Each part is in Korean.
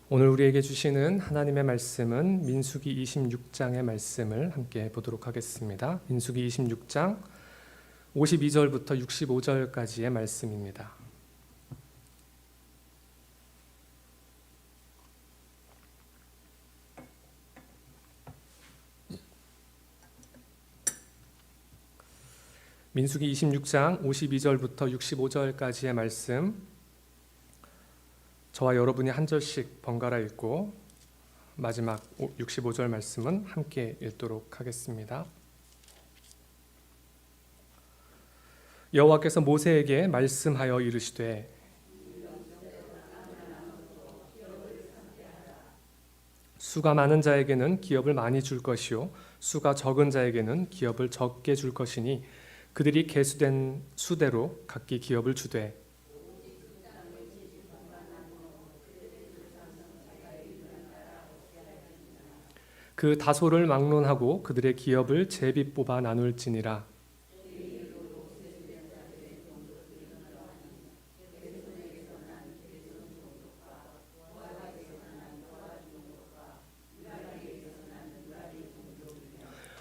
오늘 우리에게 주시는 하나님의 말씀은 민수기 26장의 말씀을 함께 보도록 하겠습니다. 민수기 26장 52절부터 65절까지의 말씀입니다. 민수기 26장 52절부터 65절까지의 말씀, 저와 여러분이 한 절씩 번갈아 읽고 마지막 65절 말씀은 함께 읽도록 하겠습니다. 여호와께서 모세에게 말씀하여 이르시되 수가 많은 자에게는 기업을 많이 줄 것이요 수가 적은 자에게는 기업을 적게 줄 것이니 그들이 계수된 수대로 각기 기업을 주되 그 다소를 막론하고 그들의 기업을 제비 뽑아 나눌지니라.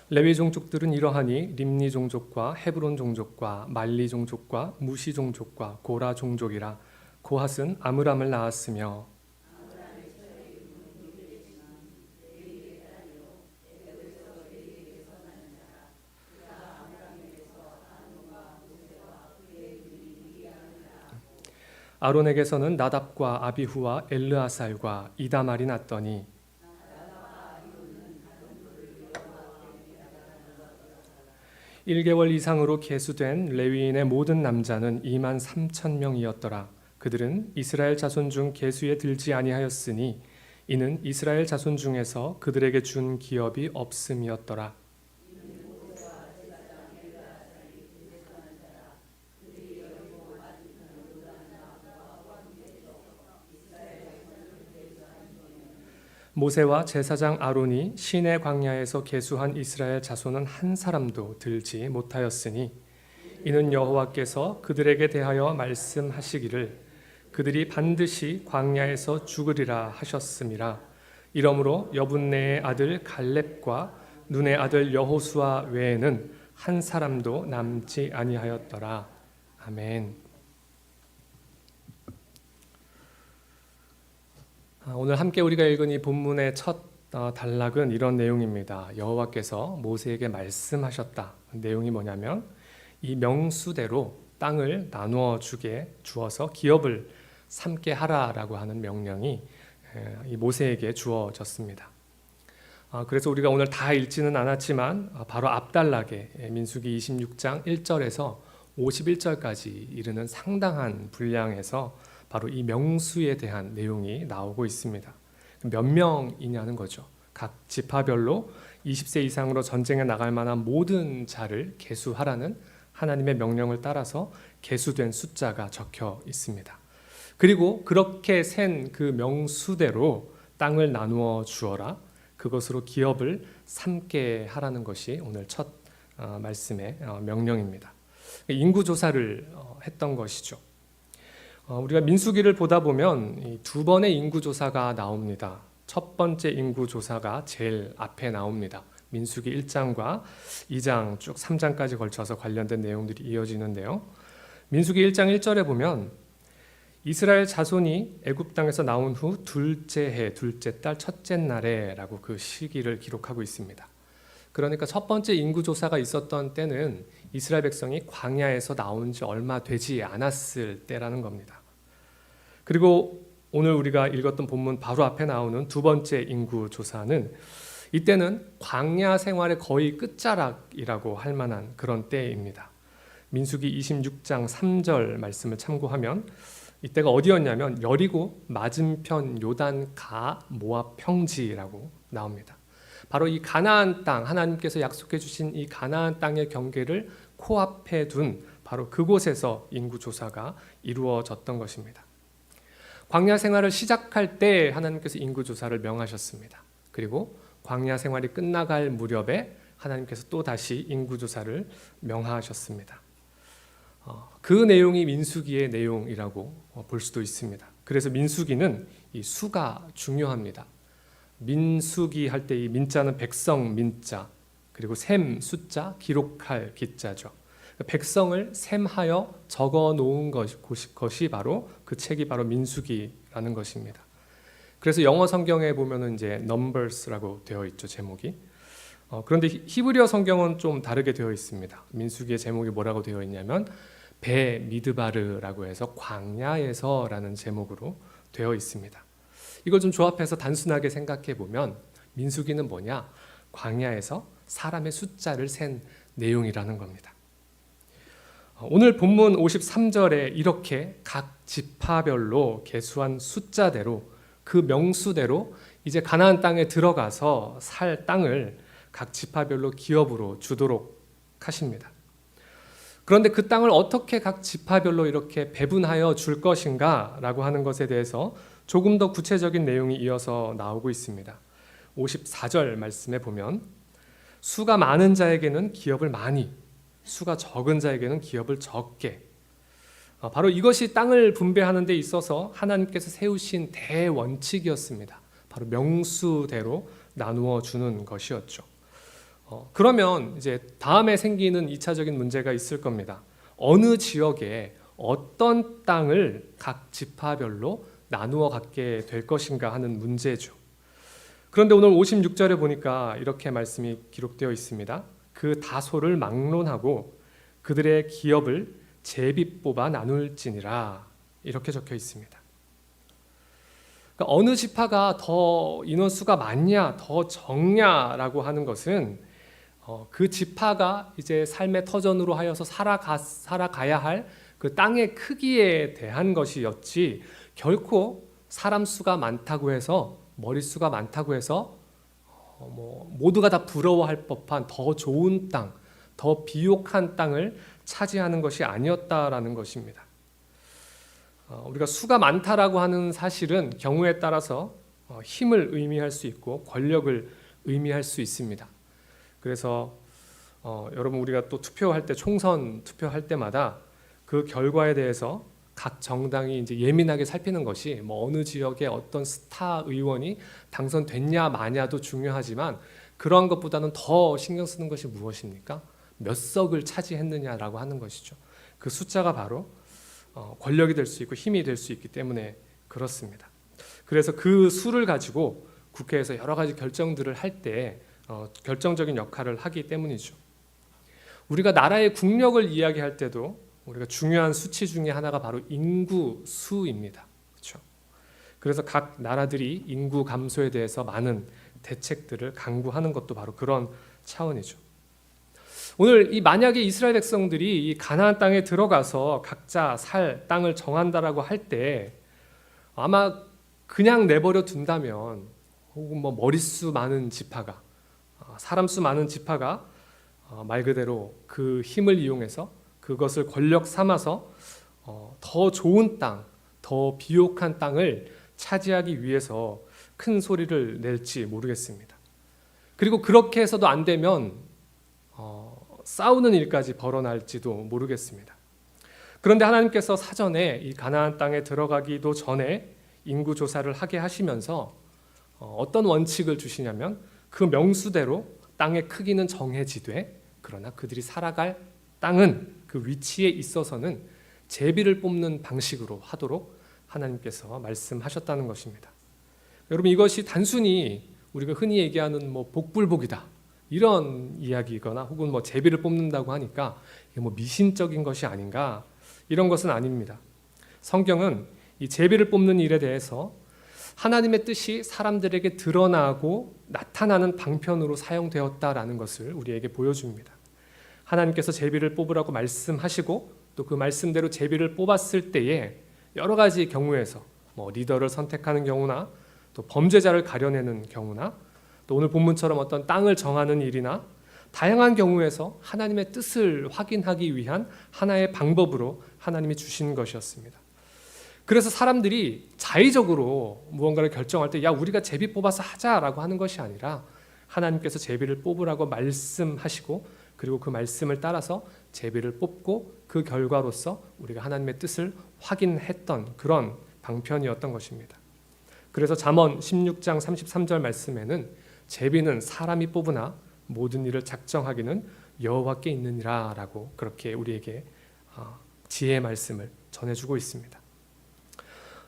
레위 종족들은 이러하니 림니 종족과 헤브론 종족과 말리 종족과 무시 종족과 고라 종족이라. 고핫은 아므람을 낳았으며 아론에게서는 나답과 아비후와 엘르아살과 이다말이 났더니 1개월 이상으로 계수된 레위인의 모든 남자는 2만 3천 명이었더라. 그들은 이스라엘 자손 중 계수에 들지 아니하였으니 이는 이스라엘 자손 중에서 그들에게 준 기업이 없음이었더라. 모세와 제사장 아론이 시내 광야에서 계수한 이스라엘 자손은 한 사람도 들지 못하였으니 이는 여호와께서 그들에게 대하여 말씀하시기를 그들이 반드시 광야에서 죽으리라 하셨음이라. 이러므로 여분네의 아들 갈렙과 눈의 아들 여호수아 외에는 한 사람도 남지 아니하였더라. 아멘. 오늘 함께 우리가 읽은 이 본문의 첫 단락은 이런 내용입니다. 여호와께서 모세에게 말씀하셨다. 내용이 뭐냐면 이 명수대로 땅을 나누어 주어서 기업을 삼게 하라라고 하는 명령이 이 모세에게 주어졌습니다. 그래서 우리가 오늘 다 읽지는 않았지만 바로 앞단락에 민수기 26장 1절에서 51절까지 이르는 상당한 분량에서 바로 이 명수에 대한 내용이 나오고 있습니다. 몇 명이냐는 거죠. 각 지파별로 20세 이상으로 전쟁에 나갈 만한 모든 자를 계수하라는 하나님의 명령을 따라서 계수된 숫자가 적혀 있습니다. 그리고 그렇게 센 그 명수대로 땅을 나누어 주어라. 그것으로 기업을 삼게 하라는 것이 오늘 첫 말씀의 명령입니다. 인구조사를 했던 것이죠. 우리가 민수기를 보다 보면 두 번의 인구조사가 나옵니다. 첫 번째 인구조사가 제일 앞에 나옵니다. 민수기 1장과 2장 쭉 3장까지 걸쳐서 관련된 내용들이 이어지는데요. 민수기 1장 1절에 보면 이스라엘 자손이 애굽 땅에서 나온 후 둘째 해, 둘째 달, 첫째 날에 라고 그 시기를 기록하고 있습니다. 그러니까 첫 번째 인구조사가 있었던 때는 이스라엘 백성이 광야에서 나온 지 얼마 되지 않았을 때라는 겁니다. 그리고 오늘 우리가 읽었던 본문 바로 앞에 나오는 두 번째 인구조사는 이때는 광야 생활의 거의 끝자락이라고 할 만한 그런 때입니다. 민수기 26장 3절 말씀을 참고하면 이때가 어디였냐면 여리고 맞은편 요단 가 모압 평지라고 나옵니다. 바로 이 가나안 땅, 하나님께서 약속해 주신 이 가나안 땅의 경계를 코앞에 둔 바로 그곳에서 인구조사가 이루어졌던 것입니다. 광야 생활을 시작할 때 하나님께서 인구조사를 명하셨습니다. 그리고 광야 생활이 끝나갈 무렵에 하나님께서 또 다시 인구조사를 명하셨습니다. 그 내용이 민수기의 내용이라고 볼 수도 있습니다. 그래서 민수기는 이 수가 중요합니다. 민수기 할 때 이 민자는 백성 민자, 그리고 셈 숫자, 기록할 기자죠. 백성을 셈하여 적어 놓은 것이 바로 그 책이 바로 민수기라는 것입니다. 그래서 영어 성경에 보면은 이제 numbers라고 되어 있죠, 제목이. 그런데 히브리어 성경은 좀 다르게 되어 있습니다. 민수기의 제목이 뭐라고 되어 있냐면 베 미드바르라고 해서 광야에서라는 제목으로 되어 있습니다. 이걸 좀 조합해서 단순하게 생각해 보면 민수기는 뭐냐? 광야에서 사람의 숫자를 센 내용이라는 겁니다. 오늘 본문 53절에 이렇게 각 지파별로 계수한 숫자대로 그 명수대로 이제 가나안 땅에 들어가서 살 땅을 각 지파별로 기업으로 주도록 하십니다. 그런데 그 땅을 어떻게 각 지파별로 이렇게 배분하여 줄 것인가 라고 하는 것에 대해서 조금 더 구체적인 내용이 이어서 나오고 있습니다. 54절 말씀에 보면 수가 많은 자에게는 기업을 많이, 수가 적은 자에게는 기업을 적게. 바로 이것이 땅을 분배하는 데 있어서 하나님께서 세우신 대원칙이었습니다. 바로 명수대로 나누어 주는 것이었죠. 그러면 이제 다음에 생기는 2차적인 문제가 있을 겁니다. 어느 지역에 어떤 땅을 각 지파별로 나누어 갖게 될 것인가 하는 문제죠. 그런데 오늘 56절에 보니까 이렇게 말씀이 기록되어 있습니다. 그 다소를 막론하고 그들의 기업을 제비 뽑아 나눌지니라, 이렇게 적혀 있습니다. 그러니까 어느 지파가 더 인원수가 많냐 더 적냐라고 하는 것은 그 지파가 이제 삶의 터전으로 하여서 살아가야 할 그 땅의 크기에 대한 것이었지, 결코 사람 수가 많다고 해서, 머릿수가 많다고 해서 모두가 다 부러워할 법한 더 좋은 땅, 더 비옥한 땅을 차지하는 것이 아니었다라는 것입니다. 우리가 수가 많다라고 하는 사실은 경우에 따라서 힘을 의미할 수 있고 권력을 의미할 수 있습니다. 그래서 여러분, 우리가 또 투표할 때, 총선 투표할 때마다 그 결과에 대해서 각 정당이 이제 예민하게 살피는 것이 어느 지역에 어떤 스타 의원이 당선됐냐 마냐도 중요하지만, 그러한 것보다는 더 신경 쓰는 것이 무엇입니까? 몇 석을 차지했느냐라고 하는 것이죠. 그 숫자가 바로 권력이 될 수 있고 힘이 될 수 있기 때문에 그렇습니다. 그래서 그 수를 가지고 국회에서 여러 가지 결정들을 할 때 결정적인 역할을 하기 때문이죠. 우리가 나라의 국력을 이야기할 때도 우리가 중요한 수치 중에 하나가 바로 인구 수입니다. 그렇죠? 그래서 각 나라들이 인구 감소에 대해서 많은 대책들을 강구하는 것도 바로 그런 차원이죠. 오늘 만약에 이스라엘 백성들이 이 가나안 땅에 들어가서 각자 살 땅을 정한다라고 할 때 아마 그냥 내버려 둔다면, 혹은 머릿수 많은 지파가, 사람 수 많은 지파가 말 그대로 그 힘을 이용해서 그것을 권력 삼아서 더 좋은 땅, 더 비옥한 땅을 차지하기 위해서 큰 소리를 낼지 모르겠습니다. 그리고 그렇게 해서도 안 되면 싸우는 일까지 벌어날지도 모르겠습니다. 그런데 하나님께서 사전에 이 가나안 땅에 들어가기도 전에 인구 조사를 하게 하시면서 어떤 원칙을 주시냐면, 그 명수대로 땅의 크기는 정해지되, 그러나 그들이 살아갈 땅은 그 위치에 있어서는 제비를 뽑는 방식으로 하도록 하나님께서 말씀하셨다는 것입니다. 여러분, 이것이 단순히 우리가 흔히 얘기하는 복불복이다 이런 이야기거나, 혹은 제비를 뽑는다고 하니까 이게 미신적인 것이 아닌가, 이런 것은 아닙니다. 성경은 이 제비를 뽑는 일에 대해서 하나님의 뜻이 사람들에게 드러나고 나타나는 방편으로 사용되었다라는 것을 우리에게 보여줍니다. 하나님께서 제비를 뽑으라고 말씀하시고, 또 그 말씀대로 제비를 뽑았을 때에 여러 가지 경우에서 리더를 선택하는 경우나, 또 범죄자를 가려내는 경우나, 또 오늘 본문처럼 어떤 땅을 정하는 일이나, 다양한 경우에서 하나님의 뜻을 확인하기 위한 하나의 방법으로 하나님이 주신 것이었습니다. 그래서 사람들이 자의적으로 무언가를 결정할 때, 야, 우리가 제비 뽑아서 하자라고 하는 것이 아니라, 하나님께서 제비를 뽑으라고 말씀하시고, 그리고 그 말씀을 따라서 제비를 뽑고 그 결과로서 우리가 하나님의 뜻을 확인했던 그런 방편이었던 것입니다. 그래서 잠언 16장 33절 말씀에는 제비는 사람이 뽑으나 모든 일을 작정하기는 여호와께 있느니라 라고 그렇게 우리에게 지혜의 말씀을 전해주고 있습니다.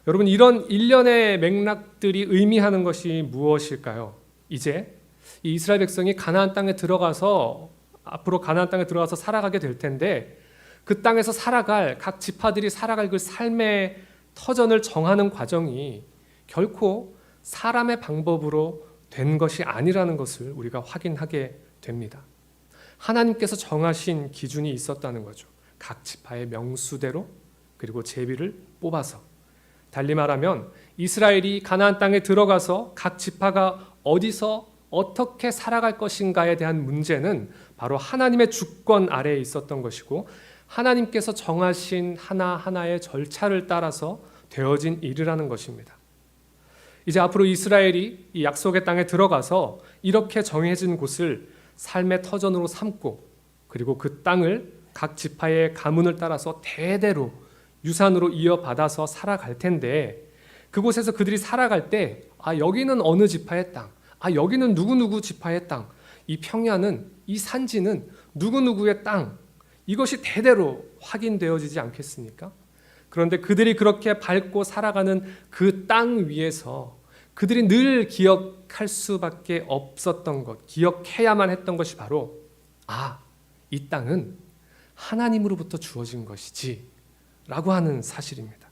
여러분, 이런 일련의 맥락들이 의미하는 것이 무엇일까요? 이제 이 이스라엘 백성이 가나안 땅에 들어가서 앞으로 가나안 땅에 들어가서 살아가게 될 텐데 그 땅에서 살아갈 각 지파들이 살아갈 그 삶의 터전을 정하는 과정이 결코 사람의 방법으로 된 것이 아니라는 것을 우리가 확인하게 됩니다. 하나님께서 정하신 기준이 있었다는 거죠. 각 지파의 명수대로 그리고 제비를 뽑아서. 달리 말하면 이스라엘이 가나안 땅에 들어가서 각 지파가 어디서 어떻게 살아갈 것인가에 대한 문제는 바로 하나님의 주권 아래에 있었던 것이고 하나님께서 정하신 하나하나의 절차를 따라서 되어진 일이라는 것입니다. 이제 앞으로 이스라엘이 이 약속의 땅에 들어가서 이렇게 정해진 곳을 삶의 터전으로 삼고 그리고 그 땅을 각 지파의 가문을 따라서 대대로 유산으로 이어받아서 살아갈 텐데 그곳에서 그들이 살아갈 때 여기는 어느 지파의 땅, 여기는 누구누구 지파의 땅, 이 평야는, 이 산지는 누구누구의 땅, 이것이 대대로 확인되어지지 않겠습니까? 그런데 그들이 그렇게 밟고 살아가는 그 땅 위에서 그들이 늘 기억할 수밖에 없었던 것, 기억해야만 했던 것이 바로 이 땅은 하나님으로부터 주어진 것이지 라고 하는 사실입니다.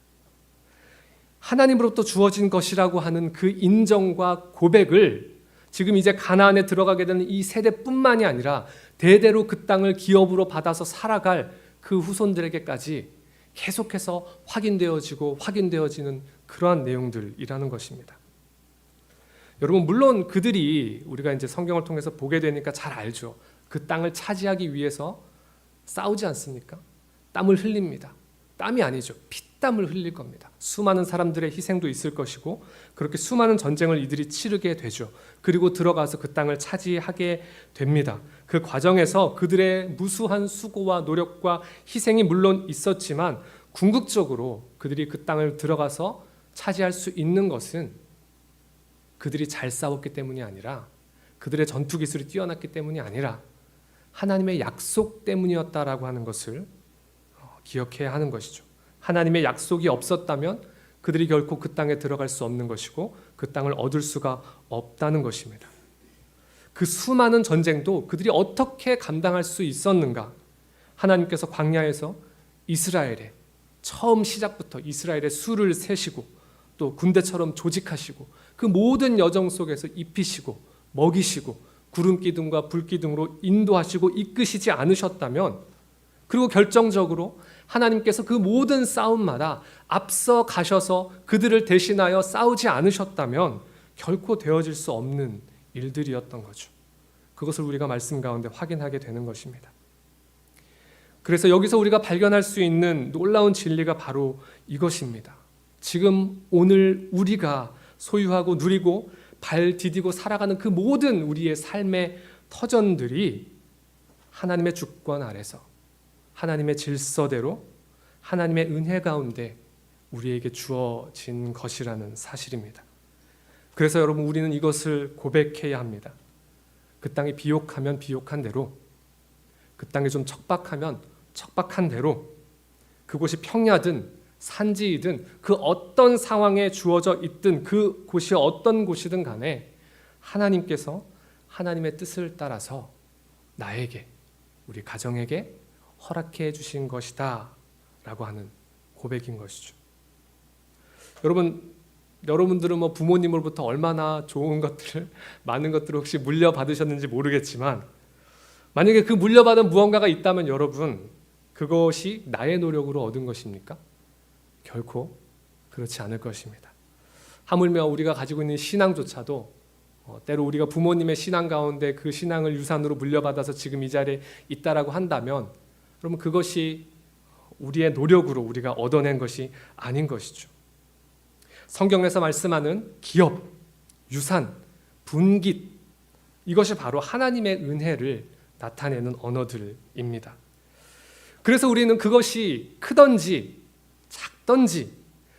하나님으로부터 주어진 것이라고 하는 그 인정과 고백을 지금 이제 가나안에 들어가게 되는 이 세대뿐만이 아니라 대대로 그 땅을 기업으로 받아서 살아갈 그 후손들에게까지 계속해서 확인되어지는 그러한 내용들이라는 것입니다. 여러분, 물론 그들이 우리가 이제 성경을 통해서 보게 되니까 잘 알죠. 그 땅을 차지하기 위해서 싸우지 않습니까? 땀을 흘립니다. 땀이 아니죠. 피땀을 흘릴 겁니다. 수많은 사람들의 희생도 있을 것이고 그렇게 수많은 전쟁을 이들이 치르게 되죠. 그리고 들어가서 그 땅을 차지하게 됩니다. 그 과정에서 그들의 무수한 수고와 노력과 희생이 물론 있었지만 궁극적으로 그들이 그 땅을 들어가서 차지할 수 있는 것은 그들이 잘 싸웠기 때문이 아니라 그들의 전투 기술이 뛰어났기 때문이 아니라 하나님의 약속 때문이었다라고 하는 것을 기억해야 하는 것이죠. 하나님의 약속이 없었다면 그들이 결코 그 땅에 들어갈 수 없는 것이고 그 땅을 얻을 수가 없다는 것입니다. 그 수많은 전쟁도 그들이 어떻게 감당할 수 있었는가? 하나님께서 광야에서 이스라엘의 처음 시작부터 이스라엘의 수를 세시고 또 군대처럼 조직하시고 그 모든 여정 속에서 입히시고 먹이시고 구름 기둥과 불 기둥으로 인도하시고 이끄시지 않으셨다면 그리고 결정적으로 하나님께서 그 모든 싸움마다 앞서 가셔서 그들을 대신하여 싸우지 않으셨다면 결코 되어질 수 없는 일들이었던 거죠. 그것을 우리가 말씀 가운데 확인하게 되는 것입니다. 그래서 여기서 우리가 발견할 수 있는 놀라운 진리가 바로 이것입니다. 지금 오늘 우리가 소유하고 누리고 발 디디고 살아가는 그 모든 우리의 삶의 터전들이 하나님의 주권 아래서 하나님의 질서대로 하나님의 은혜 가운데 우리에게 주어진 것이라는 사실입니다. 그래서 여러분, 우리는 이것을 고백해야 합니다. 그 땅이 비옥하면 비옥한 대로, 그 땅이 좀 척박하면 척박한 대로, 그곳이 평야든 산지이든 그 어떤 상황에 주어져 있든 그 곳이 어떤 곳이든 간에 하나님께서 하나님의 뜻을 따라서 나에게, 우리 가정에게 허락해 주신 것이다 라고 하는 고백인 것이죠. 여러분들은 부모님으로부터 얼마나 좋은 것들을, 많은 것들을 혹시 물려받으셨는지 모르겠지만 만약에 그 물려받은 무언가가 있다면 여러분, 그것이 나의 노력으로 얻은 것입니까? 결코 그렇지 않을 것입니다. 하물며 우리가 가지고 있는 신앙조차도 때로 우리가 부모님의 신앙 가운데 그 신앙을 유산으로 물려받아서 지금 이 자리에 있다라고 한다면 그러면 그것이 우리의 노력으로 우리가 얻어낸 것이 아닌 것이죠. 성경에서 말씀하는 기업, 유산, 분깃, 이것이 바로 하나님의 은혜를 나타내는 언어들입니다. 그래서 우리는 그것이 크든지 작든지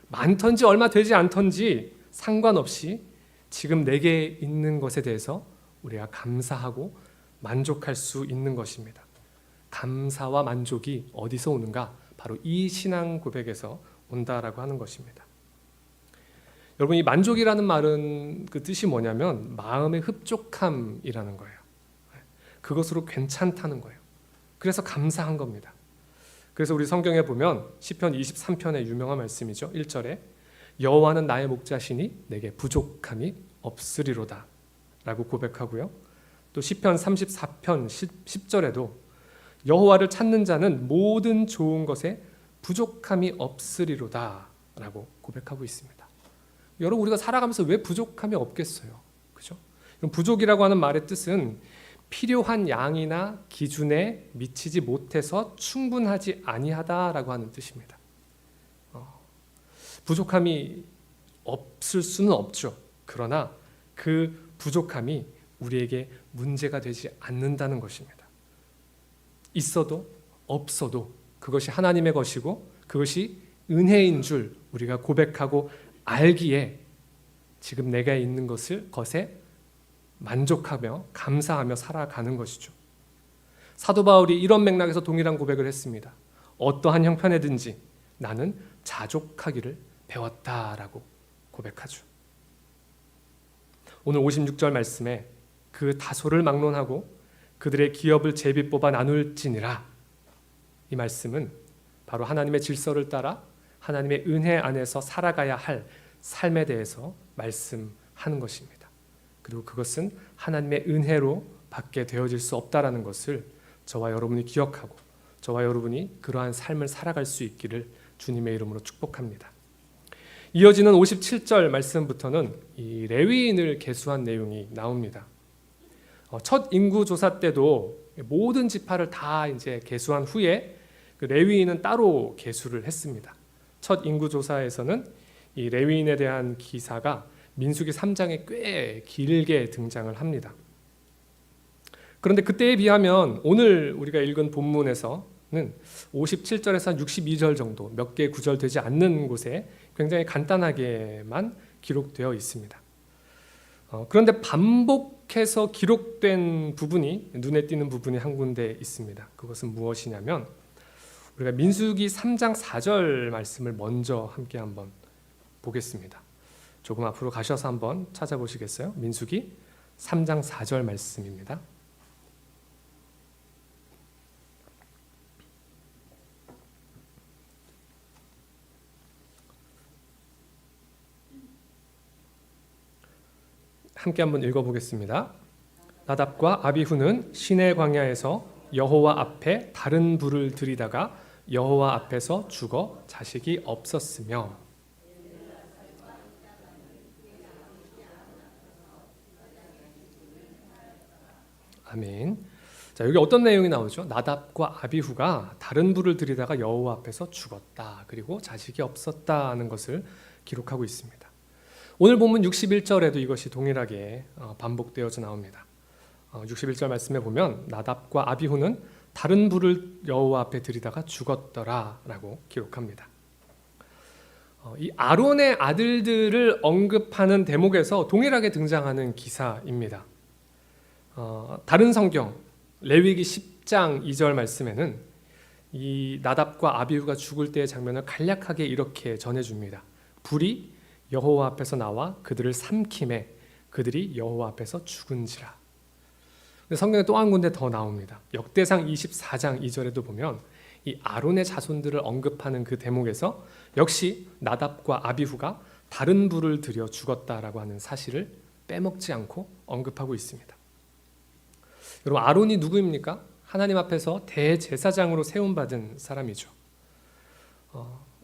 많던지 얼마 되지 않던지 상관없이 지금 내게 있는 것에 대해서 우리가 감사하고 만족할 수 있는 것입니다. 감사와 만족이 어디서 오는가? 바로 이 신앙 고백에서 온다라고 하는 것입니다. 여러분, 이 만족이라는 말은 그 뜻이 뭐냐면 마음의 흡족함이라는 거예요. 그것으로 괜찮다는 거예요. 그래서 감사한 겁니다. 그래서 우리 성경에 보면 시편 23편의 유명한 말씀이죠. 1절에 여호와는 나의 목자시니 내게 부족함이 없으리로다 라고 고백하고요. 또 시편 34편 10절에도 여호와를 찾는 자는 모든 좋은 것에 부족함이 없으리로다 라고 고백하고 있습니다. 여러분, 우리가 살아가면서 왜 부족함이 없겠어요? 그죠? 부족이라고 하는 말의 뜻은 필요한 양이나 기준에 미치지 못해서 충분하지 아니하다라고 하는 뜻입니다. 부족함이 없을 수는 없죠. 그러나 그 부족함이 우리에게 문제가 되지 않는다는 것입니다. 있어도 없어도 그것이 하나님의 것이고 그것이 은혜인 줄 우리가 고백하고 알기에 지금 내가 있는 것에 만족하며 감사하며 살아가는 것이죠. 사도 바울이 이런 맥락에서 동일한 고백을 했습니다. 어떠한 형편에든지 나는 자족하기를 배웠다라고 고백하죠. 오늘 56절 말씀에 그 다소를 막론하고 그들의 기업을 제비 뽑아 나눌지니라, 이 말씀은 바로 하나님의 질서를 따라 하나님의 은혜 안에서 살아가야 할 삶에 대해서 말씀하는 것입니다. 그리고 그것은 하나님의 은혜로 받게 되어질 수 없다라는 것을 저와 여러분이 기억하고 저와 여러분이 그러한 삶을 살아갈 수 있기를 주님의 이름으로 축복합니다. 이어지는 57절 말씀부터는 이 레위인을 계수한 내용이 나옵니다. 첫 인구조사 때도 모든 지파를 다 이제 계수한 후에 그 레위인은 따로 계수를 했습니다. 첫 인구조사에서는 이 레위인에 대한 기사가 민수기 3장에 꽤 길게 등장을 합니다. 그런데 그때에 비하면 오늘 우리가 읽은 본문에서는 57절에서 62절 정도 몇 개 구절 되지 않는 곳에 굉장히 간단하게만 기록되어 있습니다. 그런데 반복해서 기록된 부분이 눈에 띄는 부분이 한 군데 있습니다. 그것은 무엇이냐면 우리가 민수기 3장 4절 말씀을 먼저 함께 한번 보겠습니다. 조금 앞으로 가셔서 한번 찾아보시겠어요? 민수기 3장 4절 말씀입니다. 함께 한번 읽어보겠습니다. 나답과 아비후는 시내 광야에서 여호와 앞에 다른 불을 들이다가 여호와 앞에서 죽어 자식이 없었으며. 아멘. 자, 여기 어떤 내용이 나오죠? 나답과 아비후가 다른 불을 들이다가 여호와 앞에서 죽었다. 그리고 자식이 없었다는 것을 기록하고 있습니다. 오늘 본문 61절에도 이것이 동일하게 반복되어져 나옵니다. 61절 말씀에 보면 나답과 아비후는 다른 불을 여호와 앞에 들이다가 죽었더라라고 기록합니다. 이 아론의 아들들을 언급하는 대목에서 동일하게 등장하는 기사입니다. 다른 성경 레위기 10장 2절 말씀에는 이 나답과 아비후가 죽을 때의 장면을 간략하게 이렇게 전해줍니다. 불이 여호와 앞에서 나와 그들을 삼킴에 그들이 여호와 앞에서 죽은지라. 성경에 또 한 군데 더 나옵니다. 역대상 24장 2절에도 보면 이 아론의 자손들을 언급하는 그 대목에서 역시 나답과 아비후가 다른 불을 들여 죽었다라고 하는 사실을 빼먹지 않고 언급하고 있습니다. 여러분, 아론이 누구입니까? 하나님 앞에서 대제사장으로 세움받은 사람이죠.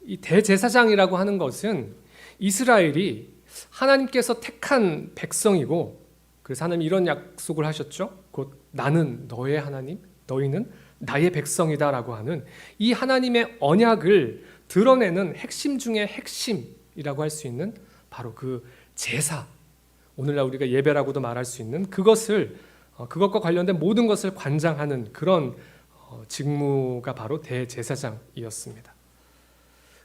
이 대제사장이라고 하는 것은 이스라엘이 하나님께서 택한 백성이고, 그래서 하나님이 이런 약속을 하셨죠. 곧 나는 너의 하나님, 너희는 나의 백성이다라고 하는 이 하나님의 언약을 드러내는 핵심 중의 핵심이라고 할 수 있는 바로 그 제사, 오늘날 우리가 예배라고도 말할 수 있는 그것과 관련된 모든 것을 관장하는 그런 직무가 바로 대제사장이었습니다.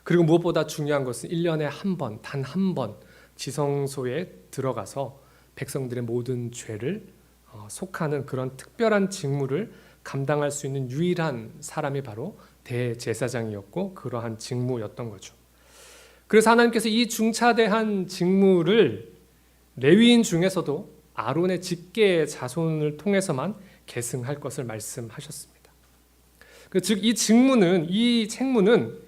그리고 무엇보다 중요한 것은 1년에 한 번, 단 한 번 지성소에 들어가서 백성들의 모든 죄를 속하는 그런 특별한 직무를 감당할 수 있는 유일한 사람이 바로 대제사장이었고 그러한 직무였던 거죠. 그래서 하나님께서 이 중차대한 직무를 레위인 중에서도 아론의 직계 자손을 통해서만 계승할 것을 말씀하셨습니다. 즉 이 직무는, 이 책무는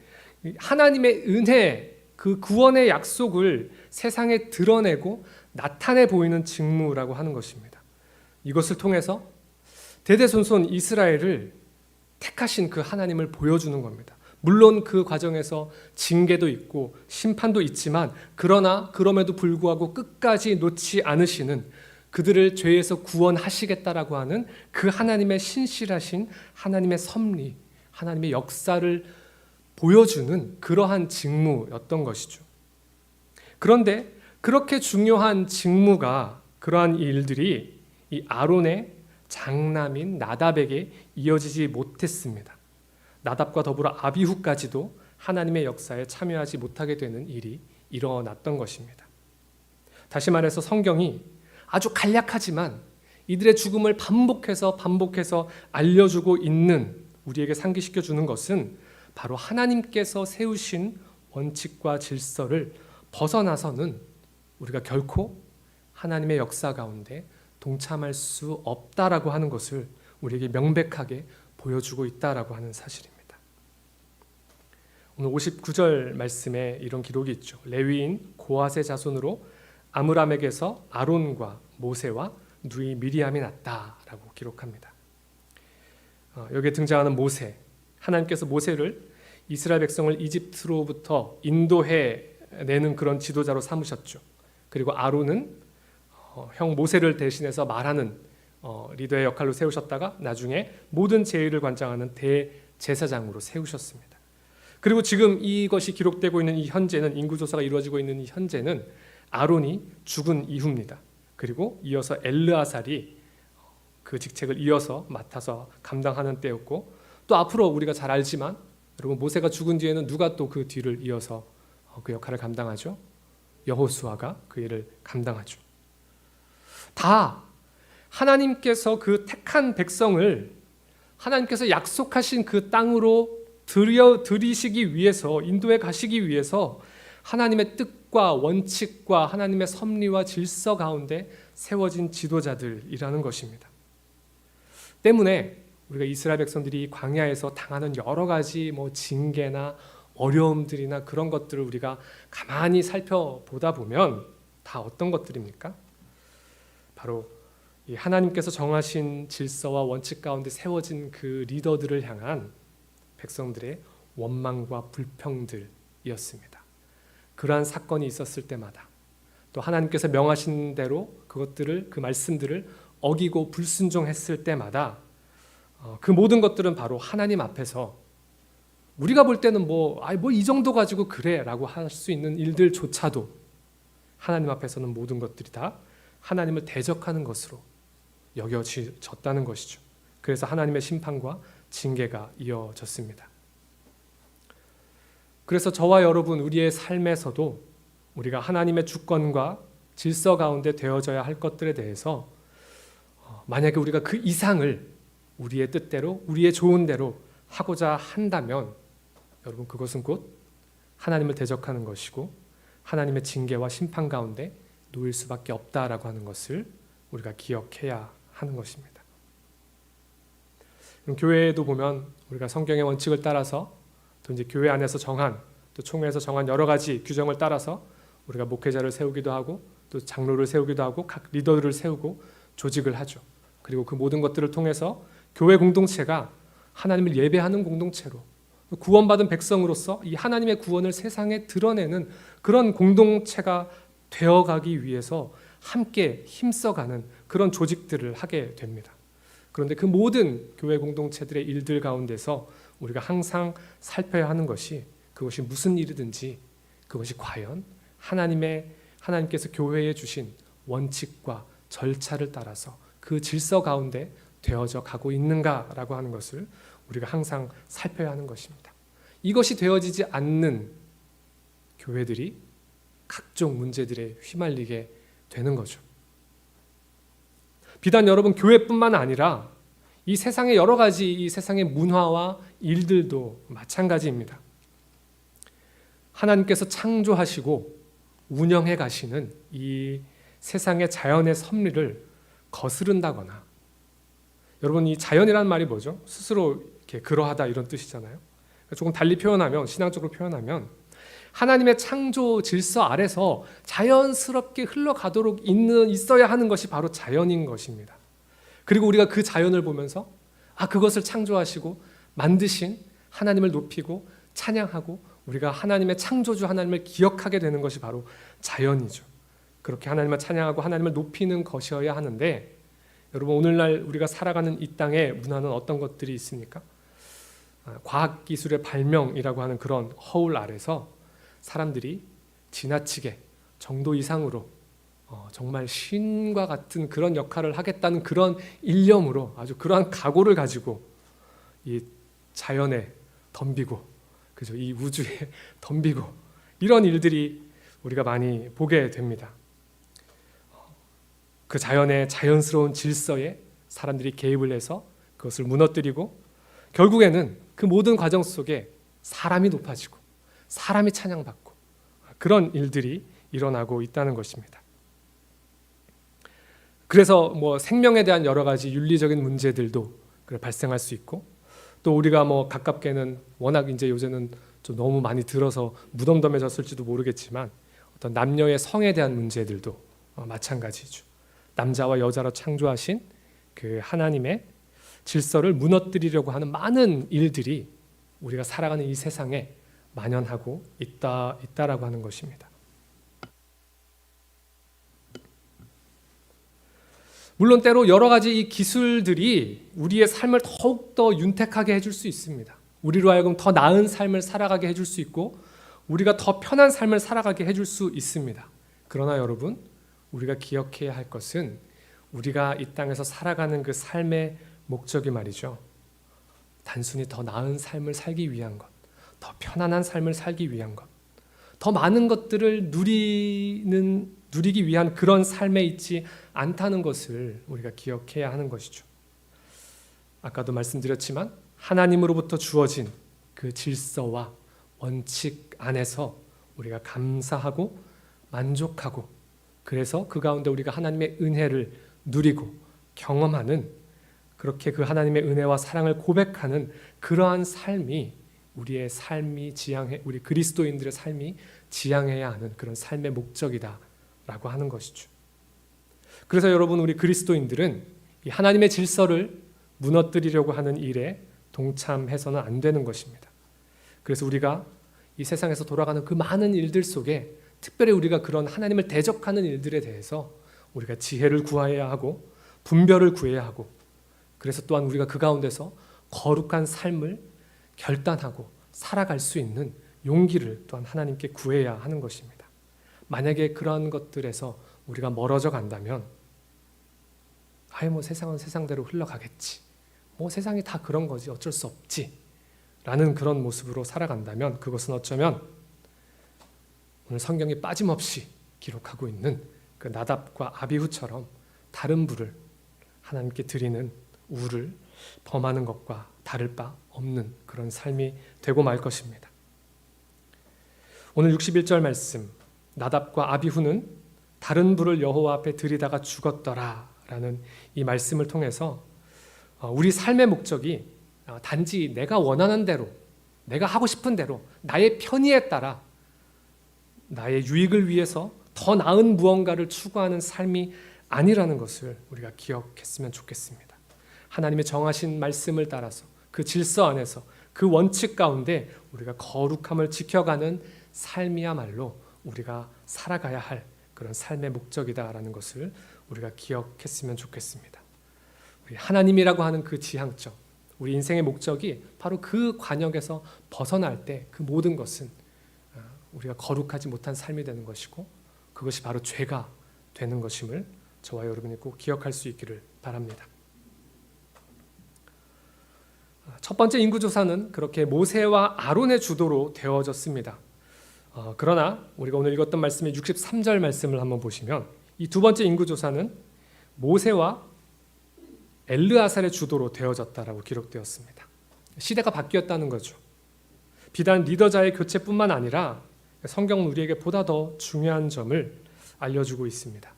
하나님의 은혜, 그 구원의 약속을 세상에 드러내고 나타내 보이는 직무라고 하는 것입니다. 이것을 통해서 대대손손 이스라엘을 택하신 그 하나님을 보여주는 겁니다. 물론 그 과정에서 징계도 있고 심판도 있지만 그러나 그럼에도 불구하고 끝까지 놓지 않으시는, 그들을 죄에서 구원하시겠다라고 하는 그 하나님의 신실하신 하나님의 섭리, 하나님의 역사를 보여주는 그러한 직무였던 것이죠. 그런데 그렇게 중요한 직무가, 그러한 일들이 이 아론의 장남인 나답에게 이어지지 못했습니다. 나답과 더불어 아비후까지도 하나님의 역사에 참여하지 못하게 되는 일이 일어났던 것입니다. 다시 말해서 성경이 아주 간략하지만 이들의 죽음을 반복해서 알려주고 있는, 우리에게 상기시켜 주는 것은 바로 하나님께서 세우신 원칙과 질서를 벗어나서는 우리가 결코 하나님의 역사 가운데 동참할 수 없다라고 하는 것을 우리에게 명백하게 보여주고 있다라고 하는 사실입니다. 오늘 59절 말씀에 이런 기록이 있죠. 레위인 고핫의 자손으로 아므람에게서 아론과 모세와 누이 미리암이 났다라고 기록합니다. 여기에 등장하는 모세, 하나님께서 모세를 이스라엘 백성을 이집트로부터 인도해내는 그런 지도자로 삼으셨죠. 그리고 아론은 형 모세를 대신해서 말하는 리더의 역할로 세우셨다가 나중에 모든 제의를 관장하는 대제사장으로 세우셨습니다. 그리고 지금 이것이 기록되고 있는 이 현재는, 인구조사가 이루어지고 있는 이 현재는 아론이 죽은 이후입니다. 그리고 이어서 엘르아살이 그 직책을 이어서 맡아서 감당하는 때였고, 또 앞으로 우리가 잘 알지만 여러분, 모세가 죽은 뒤에는 누가 또 그 뒤를 이어서 그 역할을 감당하죠? 여호수아가 그 일을 감당하죠. 다 하나님께서 그 택한 백성을 하나님께서 약속하신 그 땅으로 들이시기 위해서, 인도해 가시기 위해서 하나님의 뜻과 원칙과 하나님의 섭리와 질서 가운데 세워진 지도자들이라는 것입니다. 때문에 우리가 이스라엘 백성들이 광야에서 당하는 여러 가지 징계나 어려움들이나 그런 것들을 우리가 가만히 살펴보다 보면 다 어떤 것들입니까? 바로 이 하나님께서 정하신 질서와 원칙 가운데 세워진 그 리더들을 향한 백성들의 원망과 불평들이었습니다. 그러한 사건이 있었을 때마다, 또 하나님께서 명하신 대로 그 말씀들을 어기고 불순종했을 때마다 그 모든 것들은 바로 하나님 앞에서 우리가 볼 때는 이 정도 가지고 그래 라고 할 수 있는 일들조차도 하나님 앞에서는 모든 것들이 다 하나님을 대적하는 것으로 여겨졌다는 것이죠. 그래서 하나님의 심판과 징계가 이어졌습니다. 그래서 저와 여러분, 우리의 삶에서도 우리가 하나님의 주권과 질서 가운데 되어져야 할 것들에 대해서 만약에 우리가 그 이상을 우리의 뜻대로, 우리의 좋은 대로 하고자 한다면 여러분, 그것은 곧 하나님을 대적하는 것이고 하나님의 징계와 심판 가운데 놓일 수밖에 없다라고 하는 것을 우리가 기억해야 하는 것입니다. 교회에도 보면 우리가 성경의 원칙을 따라서, 또 이제 교회 안에서 정한, 또 총회에서 정한 여러 가지 규정을 따라서 우리가 목회자를 세우기도 하고 또 장로를 세우기도 하고 각 리더들을 세우고 조직을 하죠. 그리고 그 모든 것들을 통해서 교회 공동체가 하나님을 예배하는 공동체로, 구원받은 백성으로서 이 하나님의 구원을 세상에 드러내는 그런 공동체가 되어가기 위해서 함께 힘써가는 그런 조직들을 하게 됩니다. 그런데 그 모든 교회 공동체들의 일들 가운데서 우리가 항상 살펴야 하는 것이, 그것이 무슨 일이든지 그것이 과연 하나님께서 교회에 주신 원칙과 절차를 따라서 그 질서 가운데 되어져 가고 있는가라고 하는 것을 우리가 항상 살펴야 하는 것입니다. 이것이 되어지지 않는 교회들이 각종 문제들에 휘말리게 되는 거죠. 비단 여러분 교회뿐만 아니라 이 세상의 여러 가지 이 세상의 문화와 일들도 마찬가지입니다. 하나님께서 창조하시고 운영해 가시는 이 세상의 자연의 섭리를 거스른다거나, 여러분 이 자연이라는 말이 뭐죠? 스스로 이렇게 그러하다 이런 뜻이잖아요. 조금 달리 표현하면, 신앙적으로 표현하면 하나님의 창조 질서 아래서 자연스럽게 흘러가도록 있어야 하는 것이 바로 자연인 것입니다. 그리고 우리가 그 자연을 보면서 그것을 창조하시고 만드신 하나님을 높이고 찬양하고 우리가 하나님의 창조주 하나님을 기억하게 되는 것이 바로 자연이죠. 그렇게 하나님을 찬양하고 하나님을 높이는 것이어야 하는데, 여러분 오늘날 우리가 살아가는 이 땅의 문화는 어떤 것들이 있습니까? 과학기술의 발명이라고 하는 그런 허울 아래서 사람들이 지나치게 정도 이상으로 정말 신과 같은 그런 역할을 하겠다는 그런 일념으로 아주 그러한 각오를 가지고 이 자연에 덤비고, 그죠? 이 우주에 덤비고, 이런 일들이 우리가 많이 보게 됩니다. 그 자연의 자연스러운 질서에 사람들이 개입을 해서 그것을 무너뜨리고, 결국에는 그 모든 과정 속에 사람이 높아지고 사람이 찬양받고 그런 일들이 일어나고 있다는 것입니다. 그래서 생명에 대한 여러 가지 윤리적인 문제들도 발생할 수 있고, 또 우리가 가깝게는 워낙 이제 요새는 좀 너무 많이 들어서 무덤덤해졌을지도 모르겠지만 어떤 남녀의 성에 대한 문제들도 마찬가지죠. 남자와 여자로 창조하신 그 하나님의 질서를 무너뜨리려고 하는 많은 일들이 우리가 살아가는 이 세상에 만연하고 있다라고 하는 것입니다. 물론 때로 여러 가지 이 기술들이 우리의 삶을 더욱더 윤택하게 해줄 수 있습니다. 우리로 하여금 더 나은 삶을 살아가게 해줄 수 있고 우리가 더 편한 삶을 살아가게 해줄 수 있습니다. 그러나 여러분, 우리가 기억해야 할 것은 우리가 이 땅에서 살아가는 그 삶의 목적이 말이죠, 단순히 더 나은 삶을 살기 위한 것, 더 편안한 삶을 살기 위한 것, 더 많은 것들을 누리기 위한 그런 삶에 있지 않다는 것을 우리가 기억해야 하는 것이죠. 아까도 말씀드렸지만 하나님으로부터 주어진 그 질서와 원칙 안에서 우리가 감사하고 만족하고, 그래서 그 가운데 우리가 하나님의 은혜를 누리고 경험하는, 그렇게 그 하나님의 은혜와 사랑을 고백하는 그러한 삶이 우리의 삶이 우리 그리스도인들의 삶이 지향해야 하는 그런 삶의 목적이다라고 하는 것이죠. 그래서 여러분, 우리 그리스도인들은 이 하나님의 질서를 무너뜨리려고 하는 일에 동참해서는 안 되는 것입니다. 그래서 우리가 이 세상에서 돌아가는 그 많은 일들 속에 특별히 우리가 그런 하나님을 대적하는 일들에 대해서 우리가 지혜를 구해야 하고 분별을 구해야 하고, 그래서 또한 우리가 그 가운데서 거룩한 삶을 결단하고 살아갈 수 있는 용기를 또한 하나님께 구해야 하는 것입니다. 만약에 그러한 것들에서 우리가 멀어져 간다면 세상은 세상대로 흘러가겠지, 세상이 다 그런 거지, 어쩔 수 없지 라는 그런 모습으로 살아간다면, 그것은 어쩌면 오늘 성경이 빠짐없이 기록하고 있는 그 나답과 아비후처럼 다른 불을 하나님께 드리는 우를 범하는 것과 다를 바 없는 그런 삶이 되고 말 것입니다. 오늘 61절 말씀, 나답과 아비후는 다른 불을 여호와 앞에 드리다가 죽었더라 라는 이 말씀을 통해서 우리 삶의 목적이 단지 내가 원하는 대로, 내가 하고 싶은 대로, 나의 편의에 따라 나의 유익을 위해서 더 나은 무언가를 추구하는 삶이 아니라는 것을 우리가 기억했으면 좋겠습니다. 하나님의 정하신 말씀을 따라서 그 질서 안에서 그 원칙 가운데 우리가 거룩함을 지켜가는 삶이야말로 우리가 살아가야 할 그런 삶의 목적이다라는 것을 우리가 기억했으면 좋겠습니다. 우리 하나님이라고 하는 그 지향점, 우리 인생의 목적이 바로 그 관역에서 벗어날 때 그 모든 것은 우리가 거룩하지 못한 삶이 되는 것이고, 그것이 바로 죄가 되는 것임을 저와 여러분이 꼭 기억할 수 있기를 바랍니다. 첫 번째 인구조사는 그렇게 모세와 아론의 주도로 되어졌습니다. 그러나 우리가 오늘 읽었던 말씀의 63절 말씀을 한번 보시면 이 두 번째 인구조사는 모세와 엘르아살의 주도로 되어졌다라고 기록되었습니다. 시대가 바뀌었다는 거죠. 비단 리더자의 교체뿐만 아니라 성경은 우리에게 보다 더 중요한 점을 알려주고 있습니다.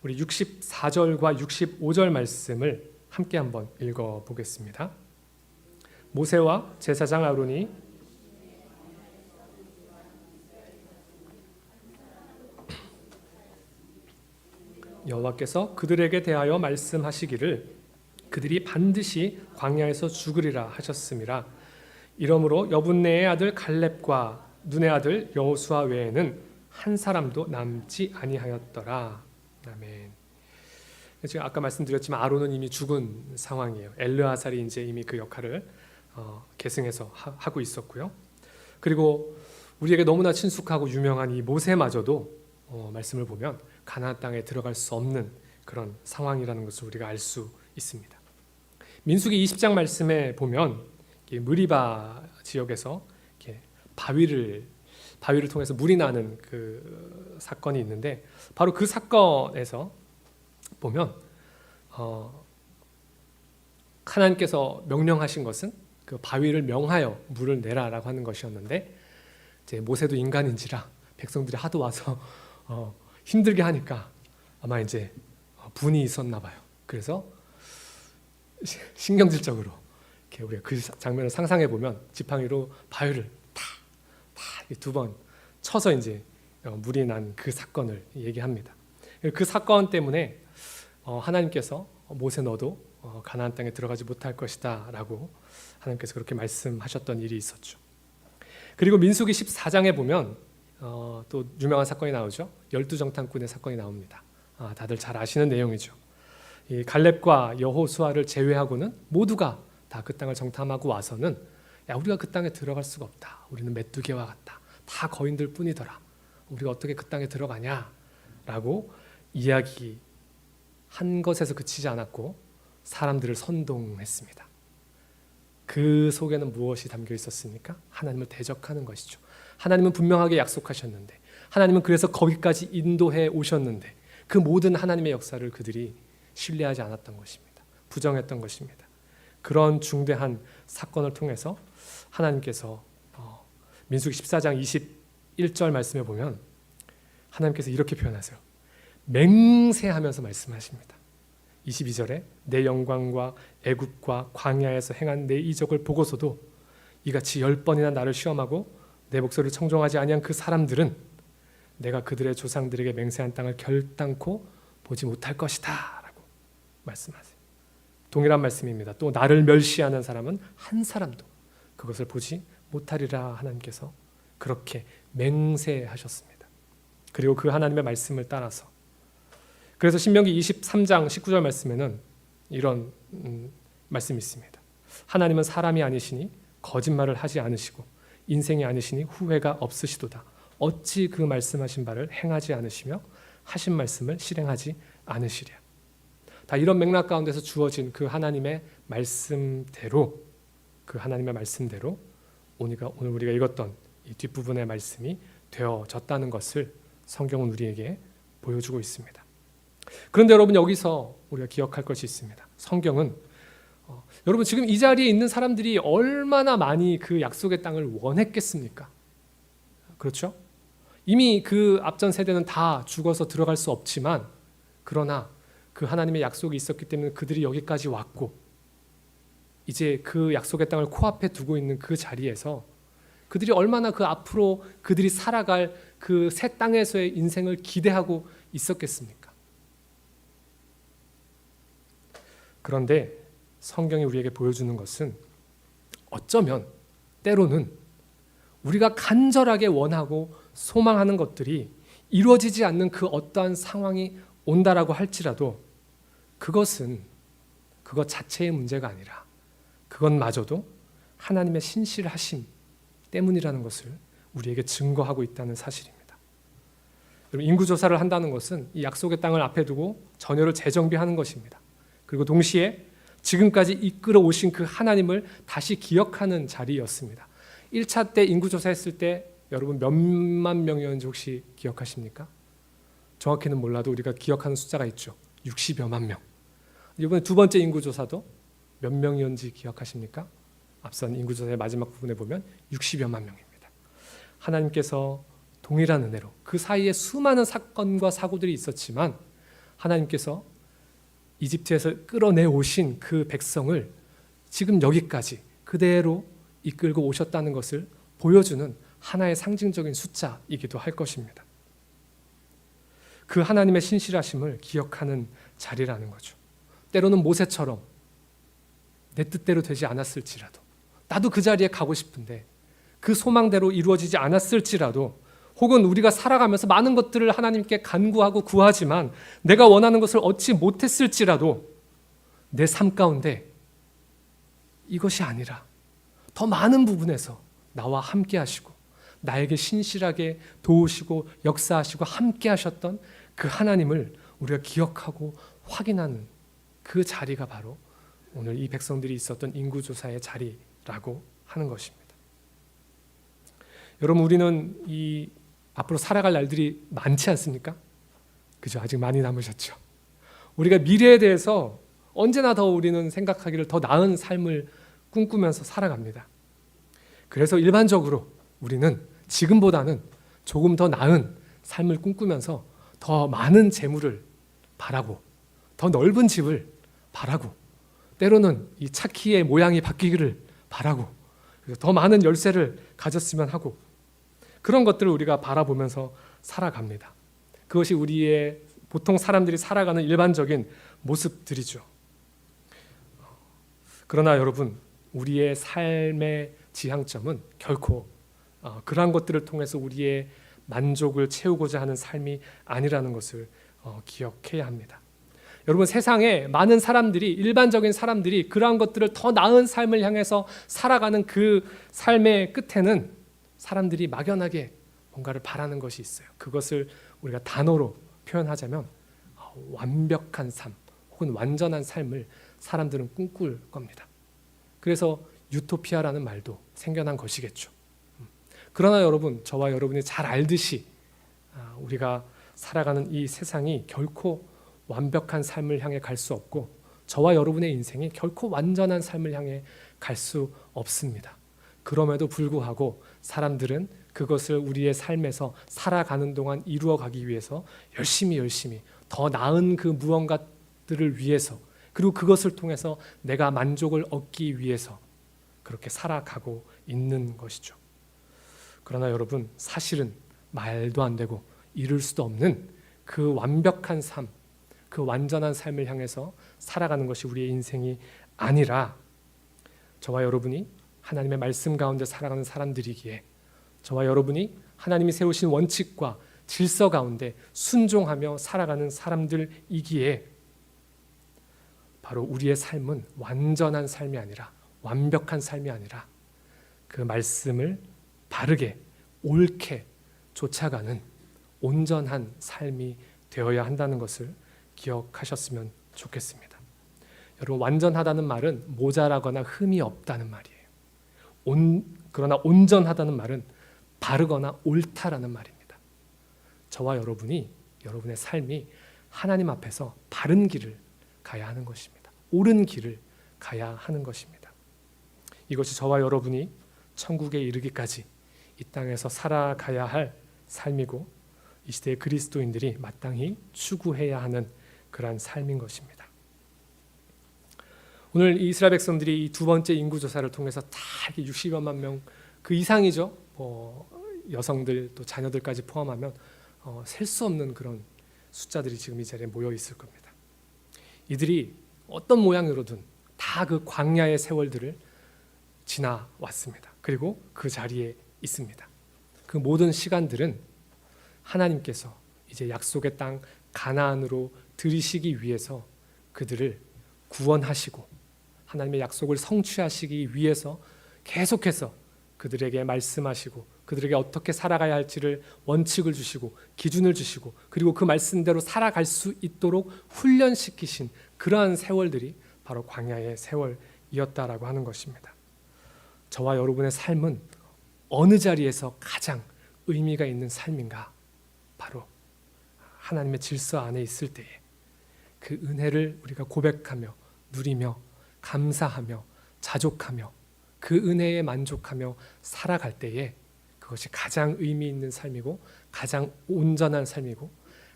우리 64절과 65절 말씀을 함께 한번 읽어보겠습니다. 모세와 제사장 아론이 여호와께서 그들에게 대하여 말씀하시기를 그들이 반드시 광야에서 죽으리라 하셨음이라. 이러므로 여분네의 아들 갈렙과 눈의 아들 여호수아 외에는 한 사람도 남지 아니하였더라. 아멘. 지금 아까 말씀드렸지만 아론은 이미 죽은 상황이에요. 엘르아살이 이제 이미 그 역할을 계승해서 하고 있었고요. 그리고 우리에게 너무나 친숙하고 유명한 이 모세마저도 말씀을 보면 가나안 땅에 들어갈 수 없는 그런 상황이라는 것을 우리가 알 수 있습니다. 민수기 20장 말씀에 보면 무리바 지역에서 이렇게 바위를 통해서 물이 나는 그 사건이 있는데 바로 그 사건에서 보면 하나님께서 명령하신 것은 그 바위를 명하여 물을 내라라고 하는 것이었는데 이제 모세도 인간인지라 백성들이 하도 와서 힘들게 하니까 아마 이제 분이 있었나 봐요. 그래서 신경질적으로 이렇게 우리가 그 장면을 상상해 보면 지팡이로 바위를 두 번 쳐서 이제 물이 난 그 사건을 얘기합니다. 그 사건 때문에 하나님께서 모세 너도 가나안 땅에 들어가지 못할 것이다라고 하나님께서 그렇게 말씀하셨던 일이 있었죠. 그리고 민수기 14장에 보면 또 유명한 사건이 나오죠. 12정탐꾼의 사건이 나옵니다. 다들 잘 아시는 내용이죠. 이 갈렙과 여호수아를 제외하고는 모두가 다 그 땅을 정탐하고 와서는 야 우리가 그 땅에 들어갈 수가 없다. 우리는 메뚜기와 같다. 다 거인들 뿐이더라. 우리가 어떻게 그 땅에 들어가냐라고 이야기한 것에서 그치지 않았고 사람들을 선동했습니다. 그 속에는 무엇이 담겨 있었습니까? 하나님을 대적하는 것이죠. 하나님은 분명하게 약속하셨는데 하나님은 그래서 거기까지 인도해 오셨는데 그 모든 하나님의 역사를 그들이 신뢰하지 않았던 것입니다. 부정했던 것입니다. 그런 중대한 사건을 통해서 하나님께서 민수기 14장 21절 말씀에 보면 하나님께서 이렇게 표현하세요. 맹세하면서 말씀하십니다. 22절에 내 영광과 애굽과 광야에서 행한 내 이적을 보고서도 이같이 10번이나 나를 시험하고 내 목소리를 청종하지 아니한 그 사람들은 내가 그들의 조상들에게 맹세한 땅을 결단코 보지 못할 것이다 라고 말씀하세요. 동일한 말씀입니다. 또 나를 멸시하는 사람은 한 사람도 그것을 보지 못하리라 하나님께서 그렇게 맹세하셨습니다. 그리고 그 하나님의 말씀을 따라서 그래서 신명기 23장 19절 말씀에는 이런 말씀이 있습니다. 하나님은 사람이 아니시니 거짓말을 하지 않으시고 인생이 아니시니 후회가 없으시도다. 어찌 그 말씀하신 바를 행하지 않으시며 하신 말씀을 실행하지 않으시랴. 다 이런 맥락 가운데서 주어진 그 하나님의 말씀대로 오늘 우리가 읽었던 이 뒷부분의 말씀이 되어졌다는 것을 성경은 우리에게 보여주고 있습니다. 그런데 여러분 여기서 우리가 기억할 것이 있습니다. 성경은 여러분 지금 이 자리에 있는 사람들이 얼마나 많이 그 약속의 땅을 원했겠습니까? 그렇죠? 이미 그 앞전 세대는 다 죽어서 들어갈 수 없지만 그러나 그 하나님의 약속이 있었기 때문에 그들이 여기까지 왔고 이제 그 약속의 땅을 코앞에 두고 있는 그 자리에서 그들이 얼마나 그 앞으로 그들이 살아갈 그 새 땅에서의 인생을 기대하고 있었겠습니까? 그런데 성경이 우리에게 보여주는 것은 어쩌면 때로는 우리가 간절하게 원하고 소망하는 것들이 이루어지지 않는 그 어떠한 상황이 온다라고 할지라도 그것 자체의 문제가 아니라 그것마저도 하나님의 신실하심 때문이라는 것을 우리에게 증거하고 있다는 사실입니다. 인구조사를 한다는 것은 이 약속의 땅을 앞에 두고 전열을 재정비하는 것입니다. 그리고 동시에 지금까지 이끌어 오신 그 하나님을 다시 기억하는 자리였습니다. 1차 때 인구조사했을 때 여러분 몇만 명이었는지 혹시 기억하십니까? 정확히는 몰라도 우리가 기억하는 숫자가 있죠. 60여만 명. 이번에 두 번째 인구조사도 몇 명이었는지 기억하십니까? 앞선 인구조사의 마지막 부분에 보면 60여만 명입니다. 하나님께서 동일한 은혜로 그 사이에 수많은 사건과 사고들이 있었지만 하나님께서 이집트에서 끌어내오신 그 백성을 지금 여기까지 그대로 이끌고 오셨다는 것을 보여주는 하나의 상징적인 숫자이기도 할 것입니다. 그 하나님의 신실하심을 기억하는 자리라는 거죠. 때로는 모세처럼 내 뜻대로 되지 않았을지라도, 나도 그 자리에 가고 싶은데 그 소망대로 이루어지지 않았을지라도, 혹은 우리가 살아가면서 많은 것들을 하나님께 간구하고 구하지만 내가 원하는 것을 얻지 못했을지라도 내 삶 가운데 이것이 아니라 더 많은 부분에서 나와 함께 하시고 나에게 신실하게 도우시고 역사하시고 함께 하셨던 그 하나님을 우리가 기억하고 확인하는 그 자리가 바로 오늘 이 백성들이 있었던 인구조사의 자리라고 하는 것입니다. 여러분, 우리는 이 앞으로 살아갈 날들이 많지 않습니까? 그죠? 아직 많이 남으셨죠. 우리가 미래에 대해서 언제나 더 우리는 생각하기를 더 나은 삶을 꿈꾸면서 살아갑니다. 그래서 일반적으로 우리는 지금보다는 조금 더 나은 삶을 꿈꾸면서 더 많은 재물을 바라고 더 넓은 집을 바라고 때로는 이 차 키의 모양이 바뀌기를 바라고 더 많은 열쇠를 가졌으면 하고 그런 것들을 우리가 바라보면서 살아갑니다. 그것이 우리의 보통 사람들이 살아가는 일반적인 모습들이죠. 그러나 여러분, 우리의 삶의 지향점은 결코 그러한 것들을 통해서 우리의 만족을 채우고자 하는 삶이 아니라는 것을 기억해야 합니다. 여러분, 세상에 많은 사람들이, 일반적인 사람들이 그러한 것들을 더 나은 삶을 향해서 살아가는 그 삶의 끝에는 사람들이 막연하게 뭔가를 바라는 것이 있어요. 그것을 우리가 단어로 표현하자면 완벽한 삶 혹은 완전한 삶을 사람들은 꿈꿀 겁니다. 그래서 유토피아라는 말도 생겨난 것이겠죠. 그러나 여러분, 저와 여러분이 잘 알듯이 우리가 살아가는 이 세상이 결코 완벽한 삶을 향해 갈 수 없고 저와 여러분의 인생이 결코 완전한 삶을 향해 갈 수 없습니다. 그럼에도 불구하고 사람들은 그것을 우리의 삶에서 살아가는 동안 이루어가기 위해서 열심히 더 나은 그 무언가들을 위해서, 그리고 그것을 통해서 내가 만족을 얻기 위해서 그렇게 살아가고 있는 것이죠. 그러나 여러분, 사실은 말도 안 되고 이룰 수도 없는 그 완벽한 삶, 그 완전한 삶을 향해서 살아가는 것이 우리의 인생이 아니라 저와 여러분이 하나님의 말씀 가운데 살아가는 사람들이기에, 저와 여러분이 하나님이 세우신 원칙과 질서 가운데 순종하며 살아가는 사람들이기에 바로 우리의 삶은 완전한 삶이 아니라, 완벽한 삶이 아니라 그 말씀을 바르게 옳게 쫓아가는 온전한 삶이 되어야 한다는 것을 기억하셨으면 좋겠습니다. 여러분, 완전하다는 말은 모자라거나 흠이 없다는 말이에요. 그러나 온전하다는 말은 바르거나 옳다라는 말입니다. 저와 여러분이, 여러분의 삶이 하나님 앞에서 바른 길을 가야 하는 것입니다. 옳은 길을 가야 하는 것입니다. 이것이 저와 여러분이 천국에 이르기까지 이 땅에서 살아가야 할 삶이고 이 시대의 그리스도인들이 마땅히 추구해야 하는 그러한 삶인 것입니다. 오늘 이스라엘 백성들이 이 두 번째 인구조사를 통해서 다 60여만 명 그 이상이죠. 여성들 또 자녀들까지 포함하면 셀 수 없는 그런 숫자들이 지금 이 자리에 모여 있을 겁니다. 이들이 어떤 모양으로든 다 그 광야의 세월들을 지나왔습니다. 그리고 그 자리에 있습니다. 그 모든 시간들은 하나님께서 이제 약속의 땅 가나안으로 들이시기 위해서 그들을 구원하시고 하나님의 약속을 성취하시기 위해서 계속해서 그들에게 말씀하시고 그들에게 어떻게 살아가야 할지를 원칙을 주시고 기준을 주시고 그리고 그 말씀대로 살아갈 수 있도록 훈련시키신 그러한 세월들이 바로 광야의 세월이었다라고 하는 것입니다. 저와 여러분의 삶은 어느 자리에서 가장 의미가 있는 삶인가? 바로 하나님의 질서 안에 있을 때에 그 은혜를 우리가 고백하며 누리며 감사하며 자족하며 그 은혜에 만족하며 살아갈 때에 그것이 가장 의미 있는 삶이고 가장 온전한 삶이고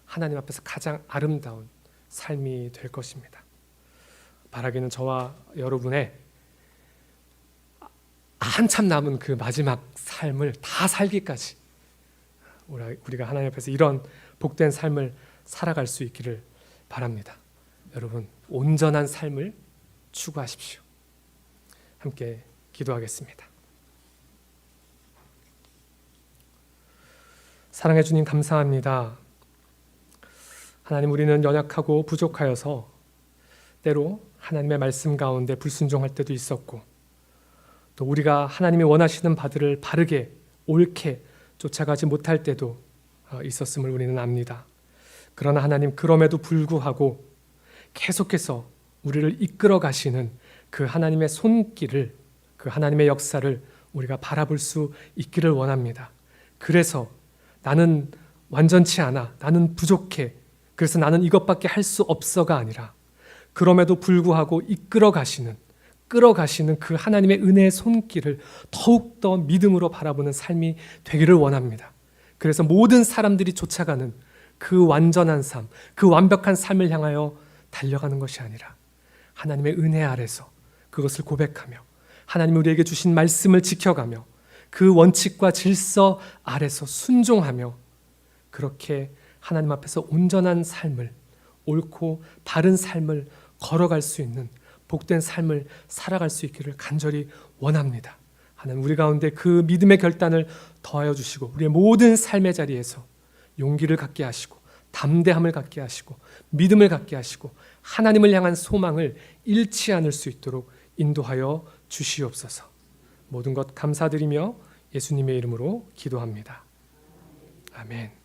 하나님 앞에서 가장 아름다운 삶이 될 것입니다. 바라기는 저와 여러분의 한참 남은 그 마지막 삶을 다 살기까지 우리가 하나님 앞에서 이런 복된 삶을 살아갈 수 있기를 바랍니다. 여러분, 온전한 삶을 추구하십시오. 함께 기도하겠습니다. 사랑해 주님 감사합니다. 하나님, 우리는 연약하고 부족하여서 때로 하나님의 말씀 가운데 불순종할 때도 있었고 또 우리가 하나님이 원하시는 바들을 바르게 옳게 쫓아가지 못할 때도 있었음을 우리는 압니다. 그러나 하나님, 그럼에도 불구하고 계속해서 우리를 이끌어 가시는 그 하나님의 손길을, 그 하나님의 역사를 우리가 바라볼 수 있기를 원합니다. 그래서 나는 완전치 않아, 나는 부족해, 그래서 나는 이것밖에 할 수 없어가 아니라 그럼에도 불구하고 이끌어 가시는, 끌어가시는 그 하나님의 은혜의 손길을 더욱더 믿음으로 바라보는 삶이 되기를 원합니다. 그래서 모든 사람들이 쫓아가는 그 완전한 삶, 그 완벽한 삶을 향하여 달려가는 것이 아니라 하나님의 은혜 아래서 그것을 고백하며 하나님이 우리에게 주신 말씀을 지켜가며 그 원칙과 질서 아래서 순종하며 그렇게 하나님 앞에서 온전한 삶을, 옳고 바른 삶을 걸어갈 수 있는 복된 삶을 살아갈 수 있기를 간절히 원합니다. 하나님, 우리 가운데 그 믿음의 결단을 더하여 주시고 우리의 모든 삶의 자리에서 용기를 갖게 하시고 담대함을 갖게 하시고 믿음을 갖게 하시고 하나님을 향한 소망을 잃지 않을 수 있도록 인도하여 주시옵소서. 모든 것 감사드리며 예수님의 이름으로 기도합니다. 아멘.